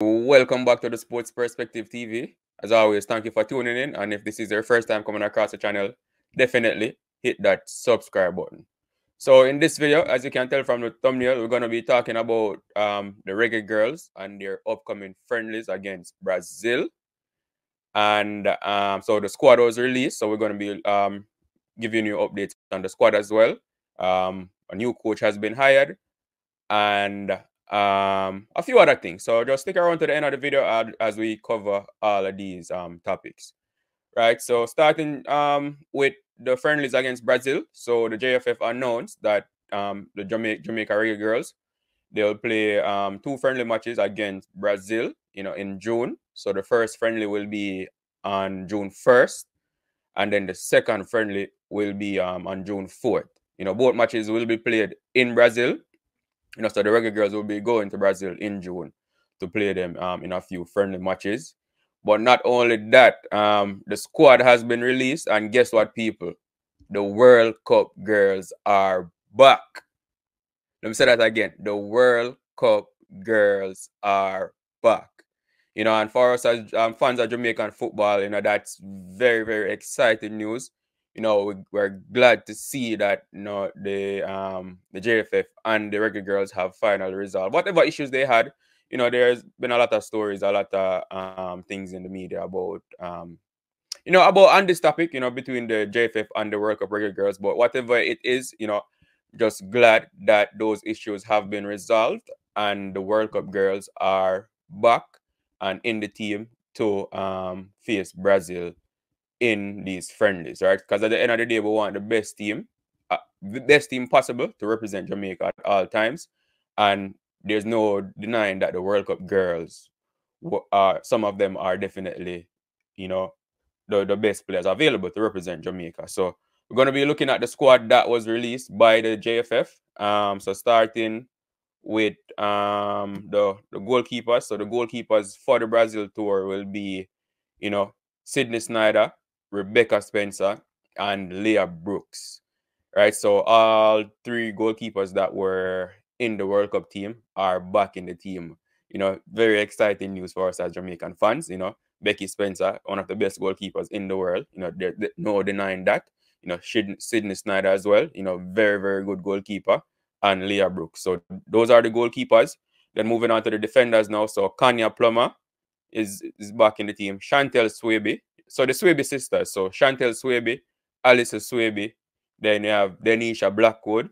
Welcome back to the Sports Perspective TV. As always, thank you for tuning in. And if this is your first time coming across the channel, definitely hit that subscribe button. So in this video, as you can tell from the thumbnail, we're going to be talking about the Reggae Girls and their upcoming friendlies against Brazil. And so the squad was released. So we're going to be giving you updates on the squad as well. A new coach has been hired. And a few other things. So just stick around to the end of the video as we cover all of these topics. Right. So starting with the friendlies against Brazil. So the JFF announced that the Jamaica Reggae Girls, they'll play 2 friendly matches against Brazil, in June. So the first friendly will be on June 1st, and then the second friendly will be on June 4th. Both matches will be played in Brazil. So the Reggae Girls will be going to Brazil in June to play them in a few friendly matches. But not only that, the squad has been released, and guess what, people? The World Cup girls are back. Let me say that again. The World Cup girls are back. And for us as fans of Jamaican football, that's very, very exciting news. We're glad to see that the JFF and the Reggae Girls have finally resolved whatever issues they had. There's been a lot of stories, a lot of things in the media about about on this topic, between the JFF and the World Cup Reggae Girls. But whatever it is, just glad that those issues have been resolved and the World Cup girls are back and in the team to face Brazil in these friendlies, right? Because at the end of the day, we want the best team possible to represent Jamaica at all times. And there's no denying that the World Cup girls, some of them are definitely, the best players available to represent Jamaica. So we're going to be looking at the squad that was released by the JFF. So starting with the goalkeepers. So the goalkeepers for the Brazil tour will be, Sydney Snyder, Rebecca Spencer, and Leah Brooks. Right. So all 3 goalkeepers that were in the World Cup team are back in the team. Very exciting news for us as Jamaican fans. Becky Spencer, one of the best goalkeepers in the world. There's no denying that. Sydney Snyder as well. Very, very good goalkeeper. And Leah Brooks. So those are the goalkeepers. Then moving on to the defenders now. So Kanya Plummer is back in the team. Chantel Swaby. So the Swaby sisters. So Chantel Swaby, Alice Swaby. Then you have Denisha Blackwood,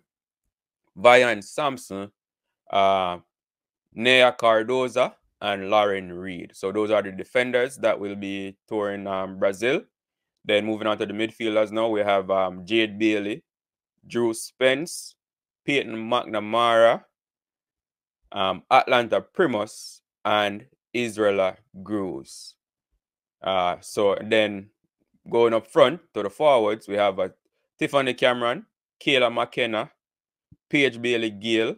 Vian Sampson, Nea Cardoza, and Lauren Reed. So those are the defenders that will be touring Brazil. Then moving on to the midfielders now, we have Jade Bailey, Drew Spence, Peyton McNamara, Atlanta Primus, and Israela Grooves. So then going up front to the forwards, we have Tiffany Cameron, Kayla McKenna, Paige Bailey Gill,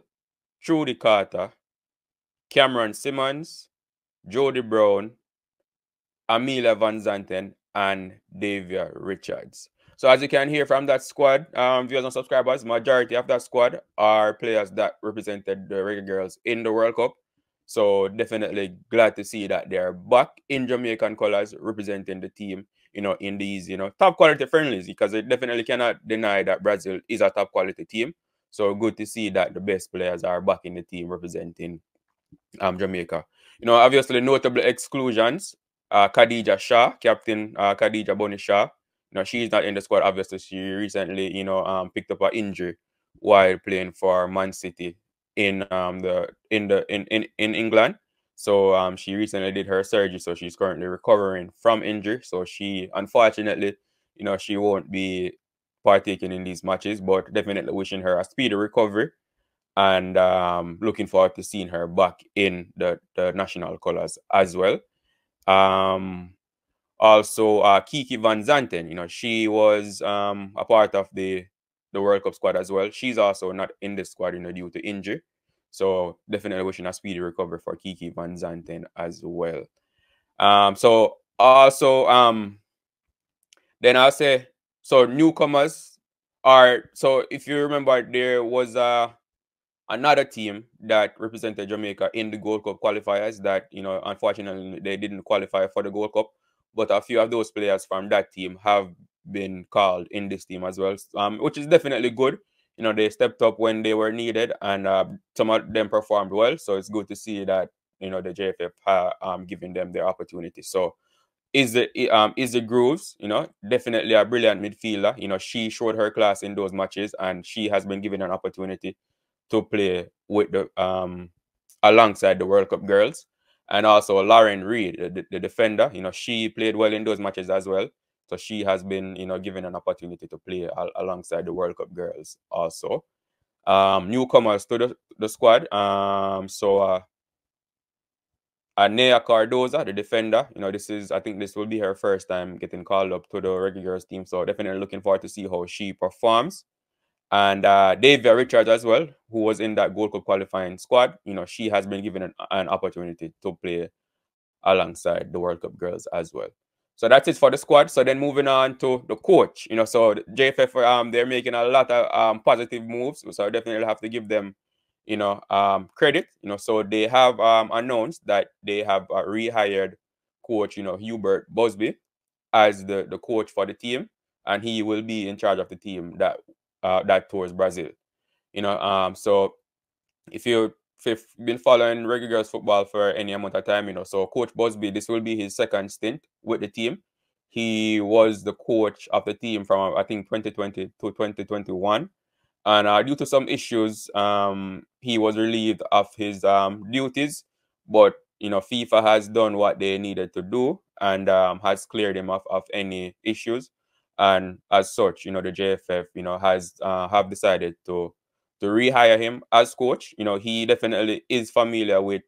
Trudy Carter, Cameron Simmons, Jody Brown, Amelia Van Zanten, and Davia Richards. So as you can hear from that squad, viewers and subscribers, majority of that squad are players that represented the Reggae Girls in the World Cup. So definitely glad to see that they're back in Jamaican colors representing the team, in these, top quality friendlies, because they definitely cannot deny that Brazil is a top quality team. So good to see that the best players are back in the team representing Jamaica. Obviously notable exclusions. Khadija Shah, Captain Khadija Bonnie Shah. She's not in the squad. Obviously, she recently, picked up an injury while playing for Man City in England. So she recently did her surgery, so she's currently recovering from injury. So she, unfortunately, she won't be partaking in these matches, but definitely wishing her a speedy recovery and looking forward to seeing her back in the national colors as well. Also, Kiki Van Zanten, she was a part of the World Cup squad as well. She's also not in the squad, due to injury. So definitely wishing a speedy recovery for Kiki Van Zanten as well. So also, then I'll say, so newcomers are, so if you remember, there was another team that represented Jamaica in the Gold Cup qualifiers that, unfortunately they didn't qualify for the Gold Cup, but a few of those players from that team have been called in this team as well, which is definitely good. They stepped up when they were needed, and some of them performed well. So it's good to see that, the JFF giving them their opportunity. So is the Grooves, definitely a brilliant midfielder. She showed her class in those matches, and she has been given an opportunity to play with the alongside the World Cup girls. And also Lauren Reed, the defender, she played well in those matches as well. So she has been, given an opportunity to play alongside the World Cup girls also. Newcomers to the squad. Nea Cardoza, the defender, I think this will be her first time getting called up to the Reggae Girls team. So definitely looking forward to see how she performs. And Davia Richards as well, who was in that Gold Cup qualifying squad. She has been given an opportunity to play alongside the World Cup girls as well. So that's it for the squad. So then moving on to the coach. So the JFF, they're making a lot of positive moves. So I definitely have to give them, credit. So they have announced that they have rehired coach, Hubert Busby, as the coach for the team, and he will be in charge of the team that tours Brazil. So if you've been following Reggae Girls football for any amount of time, so Coach Busby, this will be his second stint with the team. He was the coach of the team from, I think, 2020 to 2021. And due to some issues, he was relieved of his duties. But, FIFA has done what they needed to do, and has cleared him of any issues. And as such, the JFF, has have decided to rehire him as coach. He definitely is familiar with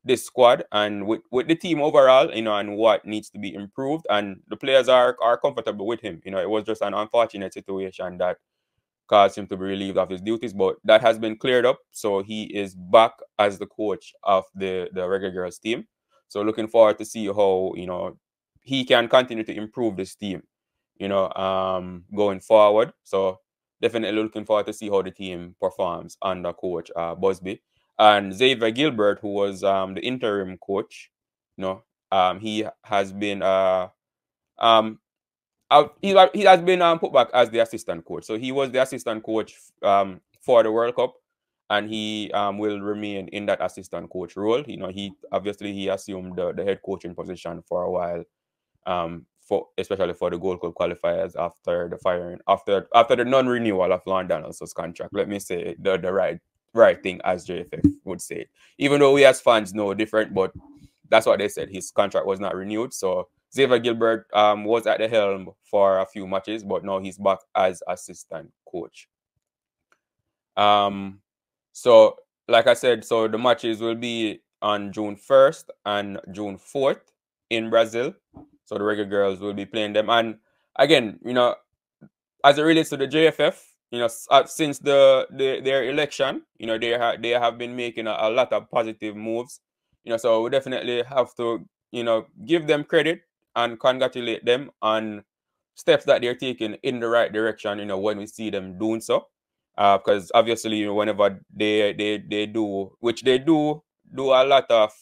this squad and with the team overall, and what needs to be improved. And the players are comfortable with him. It was just an unfortunate situation that caused him to be relieved of his duties, but that has been cleared up. So he is back as the coach of the Reggae Girls team. So looking forward to see how, he can continue to improve this team, going forward. So definitely looking forward to see how the team performs under coach Busby. And Xavier Gilbert, who was the interim coach, he has been he has been put back as the assistant coach. So he was the assistant coach for the World Cup, and he will remain in that assistant coach role. He obviously he assumed the head coaching position for a while, for especially for the Gold Cup qualifiers after the firing, after the non-renewal of Lon Donaldson's contract. Let me say the right thing, as JFF would say it. Even though we as fans know different, but that's what they said. His contract was not renewed. So Xavier Gilbert was at the helm for a few matches, but now he's back as assistant coach. So like I said, so the matches will be on June 1st and June 4th in Brazil. So the Reggae Girls will be playing them. And again, as it relates to the JFF, since their election, they have been making a lot of positive moves. So we definitely have to, give them credit and congratulate them on steps that they're taking in the right direction, when we see them doing so. Because obviously, whenever they do, which they do a lot of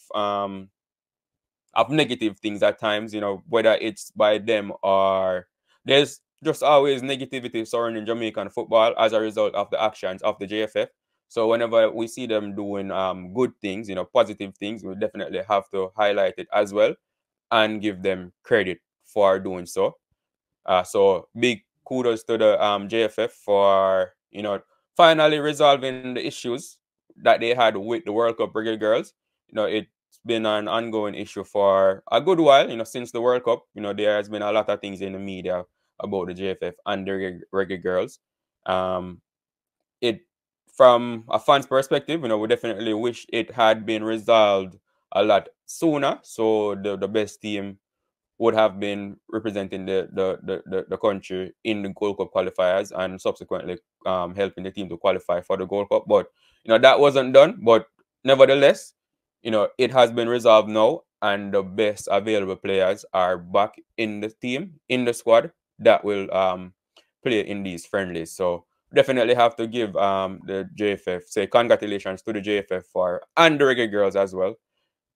negative things at times, whether it's by them or there's just always negativity surrounding Jamaican football as a result of the actions of the JFF. So whenever we see them doing good things, positive things, we definitely have to highlight it as well and give them credit for doing so. So big kudos to the JFF for, finally resolving the issues that they had with the World Cup Reggae Girls. It's been an ongoing issue for a good while, since the World Cup. There has been a lot of things in the media about the JFF and the Reggae Girls. It From a fan's perspective, we definitely wish it had been resolved a lot sooner, so the best team would have been representing the country in the Gold Cup qualifiers and subsequently helping the team to qualify for the Gold Cup. But that wasn't done. But nevertheless, it has been resolved now, and the best available players are back in the team, in the squad that will play in these friendlies. So definitely have to give the JFF, say congratulations to the JFF for, and the Reggae Girls as well,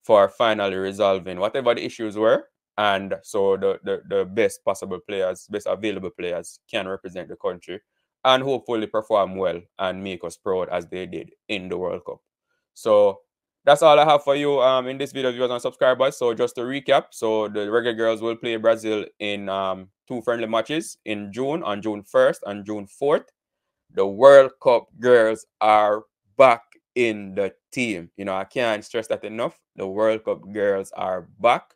for finally resolving whatever the issues were. And so the best possible players, best available players can represent the country and hopefully perform well and make us proud as they did in the World Cup. So that's all I have for you in this video, viewers and subscribers. So just to recap, so the Reggae Girls will play Brazil in 2 friendly matches in June, on June 1st and June 4th. The World Cup girls are back in the team. You know, I can't stress that enough. The World Cup girls are back.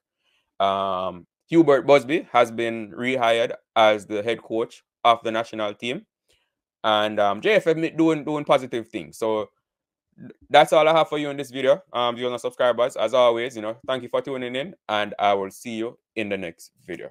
Hubert Busby has been rehired as the head coach of the national team, and JFF doing positive things. So that's all I have for you in this video. Viewers and subscribers, as always, you know, thank you for tuning in, and I will see you in the next video.